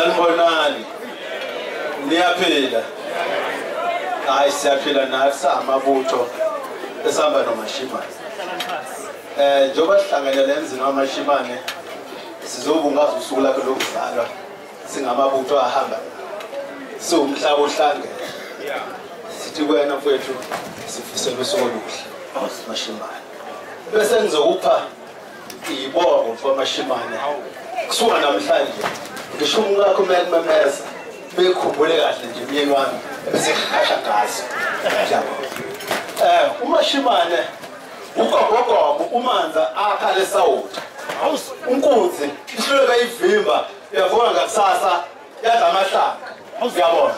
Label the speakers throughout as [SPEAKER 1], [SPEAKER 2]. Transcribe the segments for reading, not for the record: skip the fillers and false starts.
[SPEAKER 1] Sanibonani. Niyaphila. Hayi siyaphila nathi samabutho esihamba nomashimane. Njoba sihlanganyela emzini wamashimane sizobungaza usuku lakhe lokuzalwa singamabutho ahamba. Siwumhlaba ohlangene. Sithi kwena mfowethu sifisela usuku oluhle mashimane. Bese ngizokupha ibongo kwamashimane. Kusuka namhlanje ngisho umngakho kumemeza bekhumbule kahle nje myeni wami bese khasha gazi. Umashimane ugogogogo umanza akhale sawuthi. Unkunzi ihlule bayivimba yavona ngakusasa yadla amahlanga. Uyabona?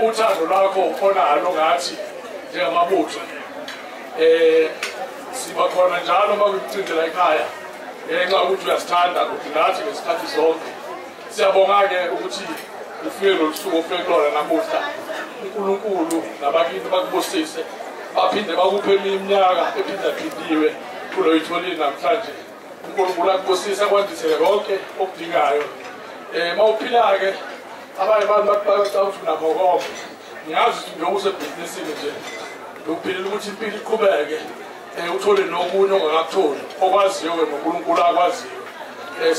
[SPEAKER 2] Uthando lwakho onalo ngathi njengamabutho siba khona njalo uma kucindela ekhaya ngenxa ukuthi uyasithanda ukuthi nathi ngesikhathi sonke siyabonga-ke ukuthi ufike lolusuku ofike kulona namuhla uNkulunkulu nabakini bakubusise baphinde bakuphe iminyaka ephindaphindiwe kulo yitholile namhlanje uNkulunkulu akubusise akwandisele konke okudingayo mawuphila-ke abanye abantu bacawuthi unabokoma ngiyazi ukuthi njengoba usebhizinisini nje ukuphilela ukuthi impilo iqhubeke uthole nokunye ongakakutholi okwaziyo wena uNkulunkulu akwaziyo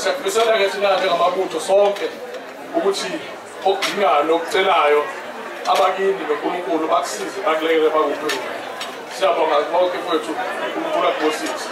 [SPEAKER 2] siyakufisela-ke thina njengamabutho sonke ukuthi okudingayo nokucelayo abakini noNkulunkulu bakusize bakulekele bakuphe wena siyabonga bonke kwethu uNkulunkulu akubusise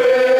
[SPEAKER 1] Hey!